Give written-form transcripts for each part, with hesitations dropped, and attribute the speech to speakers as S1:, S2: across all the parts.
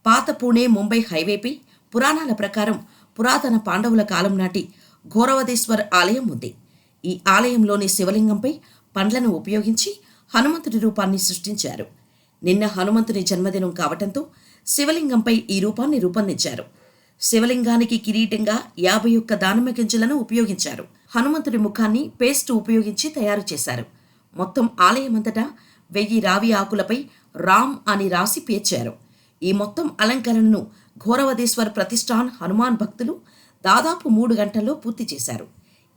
S1: పాత పూణే ముంబై హైవేపై పురాణాల ప్రకారం పురాతన పాండవుల కాలం నాటి ఘోరవదేశ్వర్ ఆలయం ఉంది. ఈ ఆలయంలోని శివలింగంపై పండ్లను ఉపయోగించి హనుమంతుడి రూపాన్ని సృష్టించారు. నిన్న హనుమంతుని జన్మదినం కావటంతో శివలింగంపై ఈ రూపాన్ని రూపొందించారు. శివలింగానికి కిరీటంగా 51 దానిమ్మ గింజలను ఉపయోగించారు. హనుమంతుడి ముఖాన్ని పేస్ట్ ఉపయోగించి తయారు చేశారు. మొత్తం ఆలయమంతటా 1000 రావి ఆకులపై రామ్ అని రాసి పేర్చారు. ఈ మొత్తం అలంకరణను ఘోరవదేశ్వర్ ప్రతిష్టాన్ హనుమాన్ భక్తులు దాదాపు 3 గంటల్లో పూర్తి చేశారు.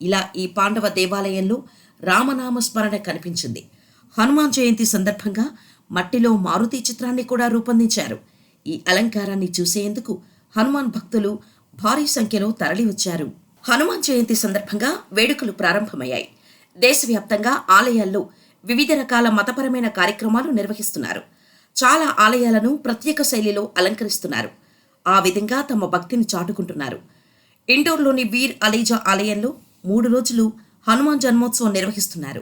S1: ఇలా ఈ పాండవ దేవాలయంలో రామనామస్మరణ కనిపించింది. హనుమాన్ జయంతి సందర్భంగా మట్టిలో మారుతి చిత్రాన్ని కూడా రూపొందించారు. ఈ అలంకారాన్ని చూసేందుకు హనుమాన్ భక్తులు భారీ సంఖ్యలో తరలివచ్చారు. హనుమాన్ జయంతి సందర్భంగా వేడుకలు ప్రారంభమయ్యాయి. దేశవ్యాప్తంగా ఆలయాల్లో వివిధ రకాల మతపరమైన కార్యక్రమాలు నిర్వహిస్తున్నారు. చాలా ఆలయాలను ప్రత్యేక శైలిలో అలంకరిస్తున్నారు. ఆ విధంగా తమ భక్తిని చాటుకుంటున్నారు. ఇండోర్లోని వీర్ అలీజా ఆలయంలో 3 రోజులు హనుమాన్ జన్మోత్సవం నిర్వహిస్తున్నారు.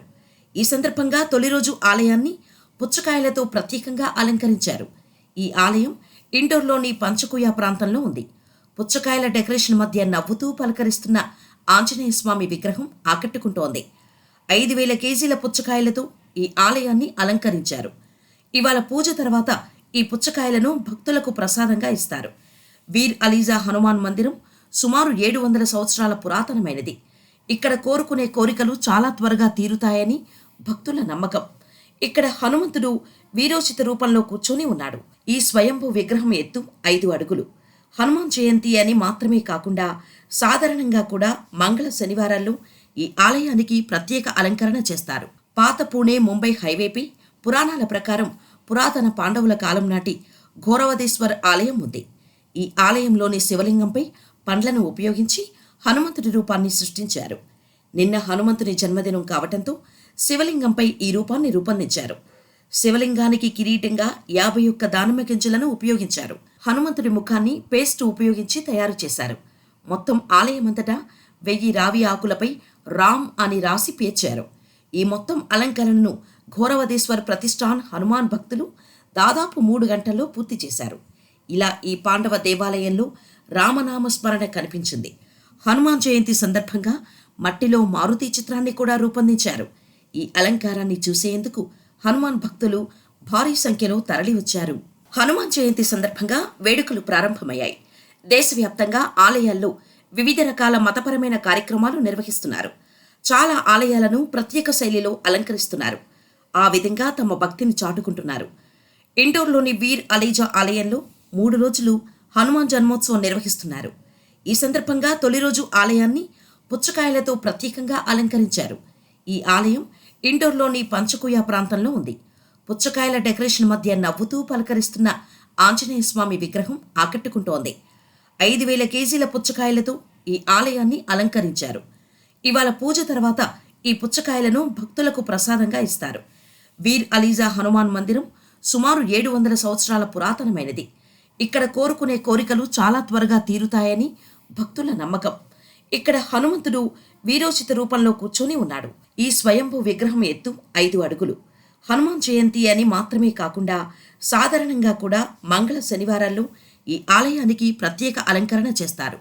S1: ఈ సందర్భంగా తొలి రోజు ఆలయాన్ని పుచ్చకాయలతో ప్రత్యేకంగా అలంకరించారు. ఈ ఆలయం ఇండోర్లోని పంచకుయ ప్రాంతంలో ఉంది. పుచ్చకాయల డెకరేషన్ మధ్య నవ్వుతూ పలకరిస్తున్న ఆంజనేయ స్వామి విగ్రహం ఆకట్టుకుంటోంది. 5000 కేజీల పుచ్చకాయలతో ఈ ఆలయాన్ని అలంకరించారు. ఇవాళ పూజ తర్వాత ఈ పుచ్చకాయలను భక్తులకు ప్రసాదంగా ఇస్తారు. వీర్ అలీజా హనుమాన్ మందిరం సుమారు 700 సంవత్సరాల పురాతనమైనది. ఇక్కడ కోరుకునే కోరికలు చాలా త్వరగా తీరుతాయని భక్తుల నమ్మకం. ఇక్కడ హనుమంతుడు వీరోచిత రూపంలో కూర్చొని ఉన్నాడు. ఈ స్వయంభూ విగ్రహం ఎత్తు 5 అడుగులు. హనుమాన్ జయంతి అని మాత్రమే కాకుండా సాధారణంగా కూడా మంగళ శనివారాల్లో ఈ ఆలయానికి ప్రత్యేక అలంకరణ చేస్తారు. పాత పూణే ముంబై హైవేపై పురాణాల ప్రకారం పురాతన పాండవుల కాలం నాటి ఘోరవదేశ్వర్ ఆలయం ఉంది. ఈ ఆలయంలోని శివలింగంపై పండ్లను ఉపయోగించి హనుమంతుడి రూపాన్ని సృష్టించారు. నిన్న హనుమంతుని జన్మదినం కావటంతో శివలింగంపై ఈ రూపాన్ని రూపొందించారు. శివలింగానికి కిరీటంగా 51 దానిమ్మ గింజలను ఉపయోగించారు. హనుమంతుడి ముఖాన్ని పేస్ట్ ఉపయోగించి తయారు చేశారు. మొత్తం ఆలయమంతటా 1000 రావి ఆకులపై రామ్ అని రాసి పేర్చారు. ఈ మొత్తం అలంకరణను ఘోరవదేశ్వర్ ప్రతిష్టాన్ హనుమాన్ భక్తులు దాదాపు 3 గంటల్లో పూర్తి చేశారు. ఇలా ఈ పాండవ దేవాలయంలో రామనామస్మరణ కనిపించింది. హనుమాన్ జయంతి సందర్భంగా మట్టిలో మారుతి చిత్రాన్ని కూడా రూపొందించారు. ఈ అలంకారాన్ని చూసేందుకు హనుమాన్ భక్తులు భారీ సంఖ్యలో తరలివచ్చారు. హనుమాన్ జయంతి సందర్భంగా వేడుకలు ప్రారంభమయ్యాయి. దేశవ్యాప్తంగా ఆలయాల్లో వివిధ రకాల మతపరమైన కార్యక్రమాలు నిర్వహిస్తున్నారు. చాలా ఆలయాలను ప్రత్యేక శైలిలో అలంకరిస్తున్నారు. ఆ విధంగా తమ భక్తిని చాటుకుంటున్నారు. ఇండోర్లోని వీర్ అలీజా ఆలయంలో 3 రోజులు హనుమాన్ జన్మోత్సవం నిర్వహిస్తున్నారు. ఈ సందర్భంగా తొలి రోజు ఆలయాన్ని పుచ్చకాయలతో ప్రత్యేకంగా అలంకరించారు. ఈ ఆలయం ఇండోర్లోని పంచకుయ ప్రాంతంలో ఉంది. పుచ్చకాయల డెకరేషన్ మధ్య నవ్వుతూ పలకరిస్తున్న ఆంజనేయ స్వామి విగ్రహం ఆకట్టుకుంటోంది. 5000 కేజీల పుచ్చకాయలతో ఈ ఆలయాన్ని అలంకరించారు. ఇవాళ పూజ తర్వాత ఈ పుచ్చకాయలను భక్తులకు ప్రసాదంగా ఇస్తారు. వీర్ అలీజా హనుమాన్ మందిరం సుమారు 700 సంవత్సరాల పురాతనమైనది. ఇక్కడ కోరుకునే కోరికలు చాలా త్వరగా తీరుతాయని భక్తుల నమ్మకం. ఇక్కడ హనుమంతుడు వీరోచిత రూపంలో కూర్చొని ఉన్నాడు. ఈ స్వయంభూ విగ్రహం ఎత్తు 5 అడుగులు. హనుమాన్ జయంతి అని మాత్రమే కాకుండా సాధారణంగా కూడా మంగళ శనివారాల్లో ఈ ఆలయానికి ప్రత్యేక అలంకరణ చేస్తారు.